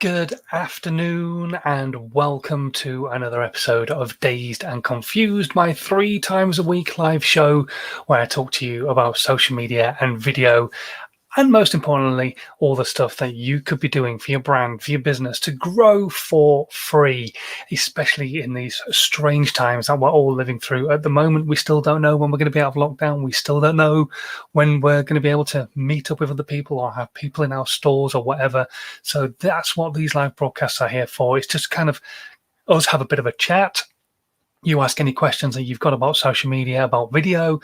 Good afternoon and welcome to another episode of Dazed and Confused, my 3 times a week live show where I talk to you about social media and video, and most importantly, all the stuff that you could be doing for your brand, for your business to grow for free, especially in these strange times that we're all living through. At the moment, we still don't know when we're going to be out of lockdown. We still don't know when we're going to be able to meet up with other people or have people in our stores or whatever. So that's what these live broadcasts are here for. It's just kind of us have a bit of a chat. You ask any questions that you've got about social media, about video,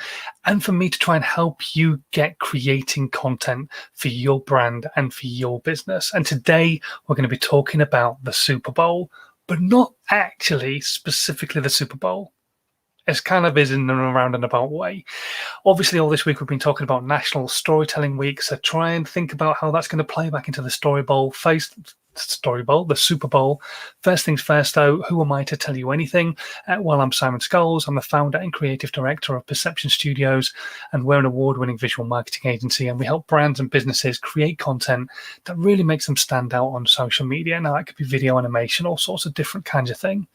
and for me to try and help you get creating content for your brand and for your business. And today we're going to be talking about the Super Bowl, but not actually specifically the Super Bowl. It kind of is in a roundabout way. Obviously, all this week we've been talking about National Storytelling Week, so try and think about how that's going to play back into the the Super Bowl. First things first, though, who am I to tell you anything? Well, I'm Simon Scholes. I'm the founder and creative director of Perception Studios, and we're an award-winning visual marketing agency, and we help brands and businesses create content that really makes them stand out on social media. Now, that could be video, animation, all sorts of different kinds of thing.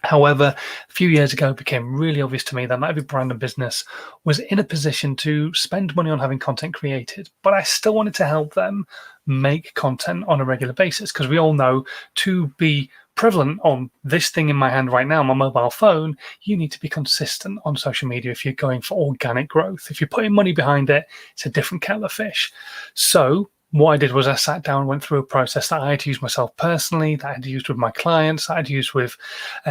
However, a few years ago, it became really obvious to me that not every brand and business was in a position to spend money on having content created, but I still wanted to help them make content on a regular basis, because we all know to be prevalent on this thing in my hand right now, my mobile phone, you need to be consistent on social media if you're going for organic growth. If you're putting money behind it, it's a different kettle of fish. So what I did was I sat down and went through a process that I had used myself personally, that I had used with my clients, that I'd used with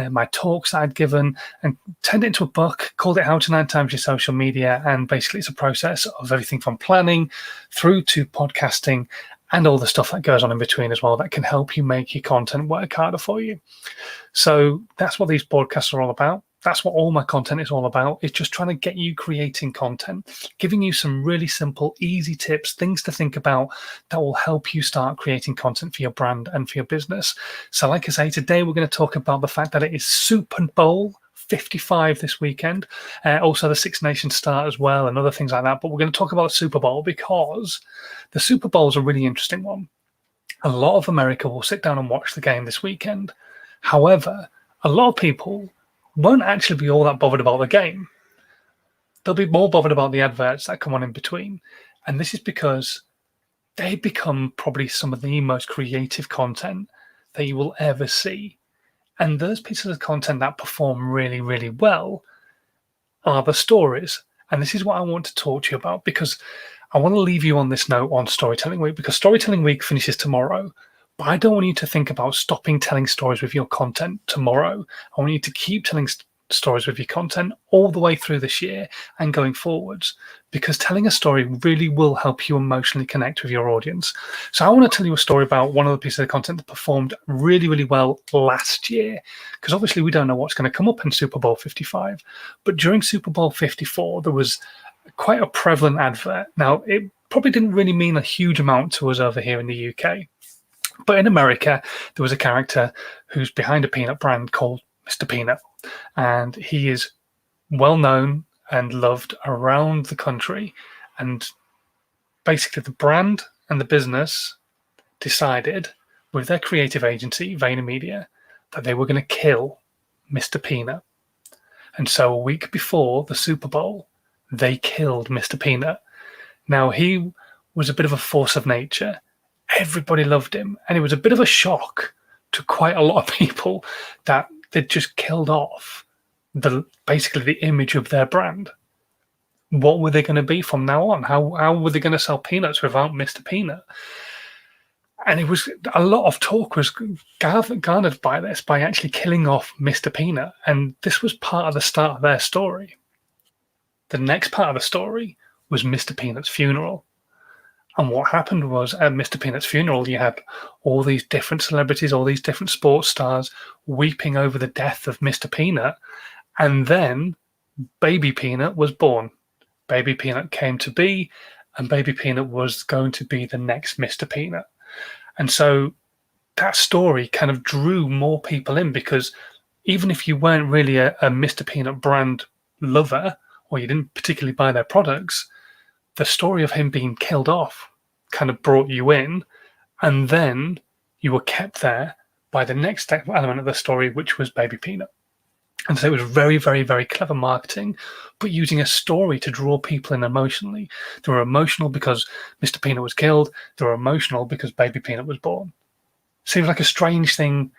my talks that I'd given, and turned it into a book, called it How to 9 Times Your Social Media. And basically it's a process of everything from planning through to podcasting and all the stuff that goes on in between as well that can help you make your content work harder for you. So that's what these podcasts are all about. That's what all my content is all about. It's just trying to get you creating content, giving you some really simple, easy tips, things to think about that will help you start creating content for your brand and for your business. So like I say, today we're going to talk about the fact that it is Super Bowl 55 this weekend. Also the Six Nations start as well and other things like that. But we're going to talk about the Super Bowl because the Super Bowl is a really interesting one. A lot of America will sit down and watch the game this weekend. However, a lot of people won't actually be all that bothered about the game. They'll be more bothered about the adverts that come on in between. And this is because they become probably some of the most creative content that you will ever see. And those pieces of content that perform really, really well are the stories. And this is what I want to talk to you about, because I want to leave you on this note on Storytelling Week, because Storytelling Week finishes tomorrow. But I don't want you to think about stopping telling stories with your content tomorrow. I want you to keep telling stories with your content all the way through this year and going forwards, because telling a story really will help you emotionally connect with your audience. So I want to tell you a story about one of the pieces of content that performed really, really well last year, because obviously we don't know what's going to come up in Super Bowl 55. But during Super Bowl 54, there was quite a prevalent advert. Now, it probably didn't really mean a huge amount to us over here in the UK. But in America, there was a character who's behind a peanut brand called Mr. Peanut. And he is well known and loved around the country. And basically the brand and the business decided with their creative agency, Vayner Media, that they were going to kill Mr. Peanut. And so a week before the Super Bowl, they killed Mr. Peanut. Now, he was a bit of a force of nature. Everybody loved him. And it was a bit of a shock to quite a lot of people that they'd just killed off basically the image of their brand. What were they going to be from now on? How were they going to sell peanuts without Mr. Peanut? And it was a lot of talk was garnered by this, by actually killing off Mr. Peanut. And this was part of the start of their story. The next part of the story was Mr. Peanut's funeral. And what happened was at Mr. Peanut's funeral, you had all these different celebrities, all these different sports stars weeping over the death of Mr. Peanut. And then Baby Peanut was born. Baby Peanut came to be, and Baby Peanut was going to be the next Mr. Peanut. And so that story kind of drew more people in, because even if you weren't really a Mr. Peanut brand lover, or you didn't particularly buy their products, the story of him being killed off kind of brought you in. And then you were kept there by the next element of the story, which was Baby Peanut. And so it was very, very, very clever marketing, but using a story to draw people in emotionally. They were emotional because Mr. Peanut was killed. They were emotional because Baby Peanut was born. Seems like a strange thing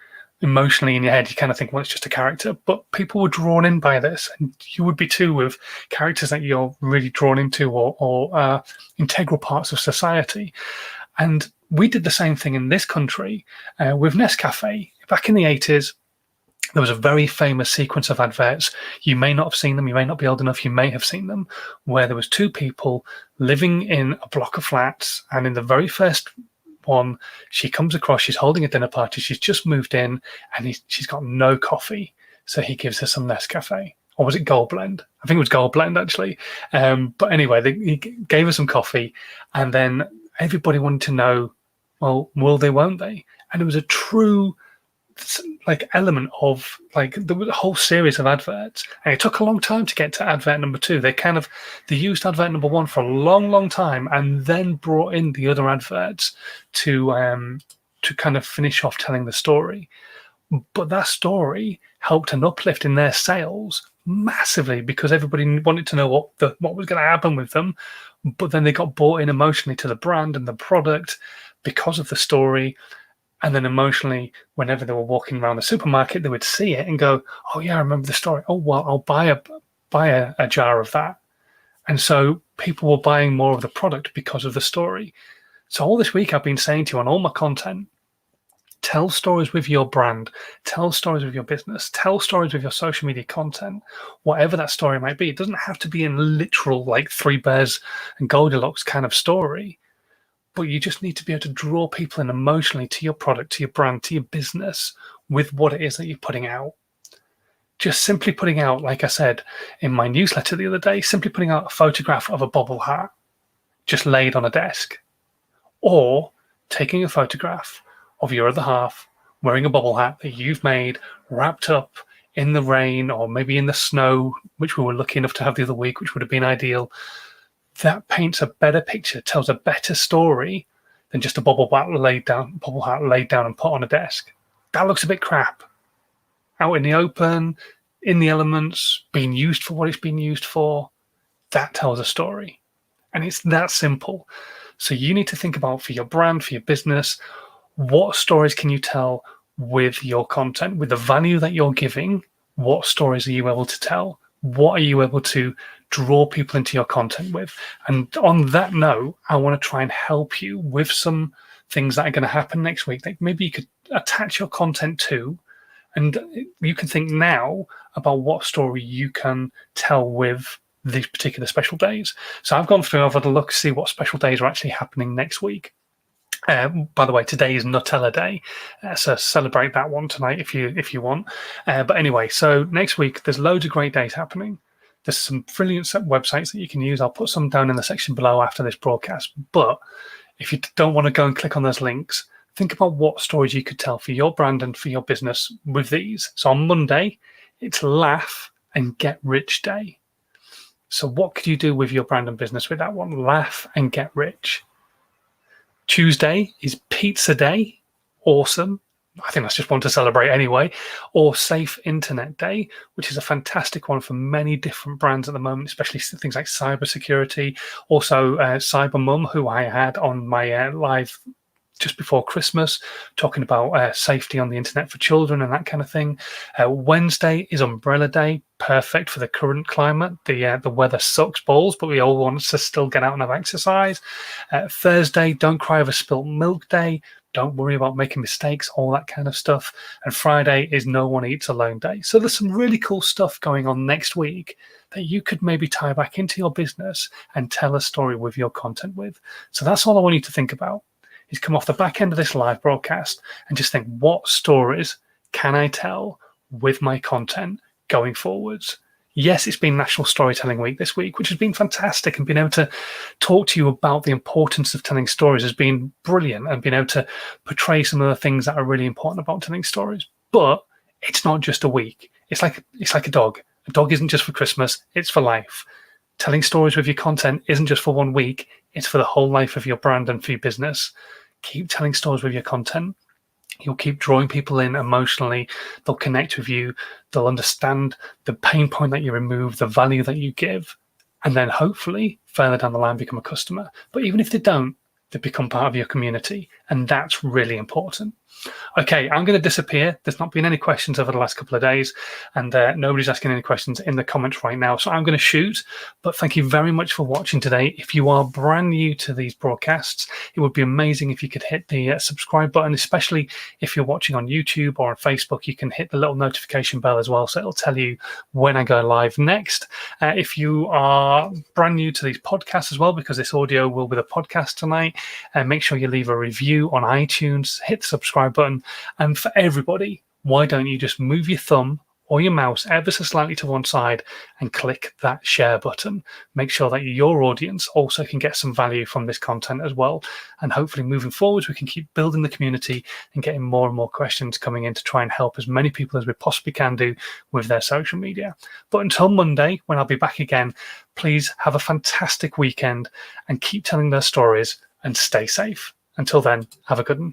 emotionally in your head. You kind of think, well, it's just a character, but people were drawn in by this, and you would be too with characters that you're really drawn into or integral parts of society. And we did the same thing in this country with Nescafe. Back in the 80s, there was a very famous sequence of adverts. You may not have seen them, you may not be old enough, you may have seen them, where there was two people living in a block of flats, and in the very first one, she comes across, she's holding a dinner party, she's just moved in, and she's got no coffee, so he gives her some Nescafe. Or was it Gold Blend? I think it was Gold Blend, actually. But anyway, he gave her some coffee, and then everybody wanted to know, well, will they, won't they? And it was a true element of there was a whole series of adverts, and it took a long time to get to advert number 2. They used advert number 1 for a long time, and then brought in the other adverts to kind of finish off telling the story. But that story helped an uplift in their sales massively, because everybody wanted to know what was going to happen with them. But then they got bought in emotionally to the brand and the product because of the story. And then emotionally, whenever they were walking around the supermarket, they would see it and go, oh yeah, I remember the story. Oh, well, I'll buy a jar of that. And so people were buying more of the product because of the story. So all this week I've been saying to you on all my content, tell stories with your brand, tell stories with your business, tell stories with your social media content, whatever that story might be. It doesn't have to be in literal Three Bears and Goldilocks kind of story. But you just need to be able to draw people in emotionally to your product, to your brand, to your business with what it is that you're putting out. Just simply putting out, like I said in my newsletter the other day, simply putting out a photograph of a bobble hat just laid on a desk, or taking a photograph of your other half wearing a bobble hat that you've made, wrapped up in the rain or maybe in the snow, which we were lucky enough to have the other week, which would have been ideal. That paints a better picture, tells a better story than just a bobble hat laid down and put on a desk. That looks a bit crap. Out in the open, in the elements, being used for what it's been used for, that tells a story. And it's that simple. So you need to think about, for your brand, for your business, what stories can you tell with your content, with the value that you're giving? What stories are you able to tell? What are you able to draw people into your content with? And on that note, I want to try and help you with some things that are going to happen next week that maybe you could attach your content to, and you can think now about what story you can tell with these particular special days. So I've gone through, I've had a look to see what special days are actually happening next week. By the way, today is Nutella Day, so celebrate that one tonight if you want. But anyway, so next week there's loads of great days happening. There's some brilliant websites that you can use. I'll put some down in the section below after this broadcast. But if you don't want to go and click on those links, think about what stories you could tell for your brand and for your business with these. So on Monday, it's Laugh and Get Rich Day. So what could you do with your brand and business with that one? Laugh and get rich. Tuesday is Pizza Day. Awesome. I think that's just one to celebrate anyway. Or Safe Internet Day, which is a fantastic one for many different brands at the moment, especially things like cybersecurity. Also, Cyber Mum, who I had on my live just before Christmas, talking about safety on the internet for children and that kind of thing. Wednesday is Umbrella Day, perfect for the current climate. The weather sucks balls, but we all want to still get out and have exercise. Thursday, Don't Cry Over Spilt Milk Day. Don't worry about making mistakes, all that kind of stuff. And Friday is No One Eats Alone Day. So there's some really cool stuff going on next week that you could maybe tie back into your business and tell a story with your content with. So that's all I want you to think about, is come off the back end of this live broadcast and just think, what stories can I tell with my content going forwards? Yes, it's been National Storytelling Week this week, which has been fantastic, and being able to talk to you about the importance of telling stories has been brilliant, and being able to portray some of the things that are really important about telling stories. But it's not just a week. It's like a dog. A dog isn't just for Christmas, it's for life. Telling stories with your content isn't just for 1 week, it's for the whole life of your brand and for your business. Keep telling stories with your content. You'll keep drawing people in emotionally. They'll connect with you. They'll understand the pain point that you remove, the value that you give, and then hopefully further down the line become a customer. But even if they don't, they become part of your community, and that's really important. Okay, I'm going to disappear. There's not been any questions over the last couple of days, and nobody's asking any questions in the comments right now. So I'm going to shoot, but thank you very much for watching today. If you are brand new to these broadcasts, it would be amazing if you could hit the subscribe button, especially if you're watching on YouTube or on Facebook. You can hit the little notification bell as well, so it'll tell you when I go live next. If you are brand new to these podcasts as well, because this audio will be the podcast tonight, make sure you leave a review on iTunes, hit the subscribe button, and for everybody, why don't you just move your thumb or your mouse ever so slightly to one side and click that share button. Make sure that your audience also can get some value from this content as well, and hopefully moving forwards we can keep building the community and getting more and more questions coming in to try and help as many people as we possibly can do with their social media. But until Monday, when I'll be back again, please have a fantastic weekend and keep telling their stories and stay safe. Until then, have a good one.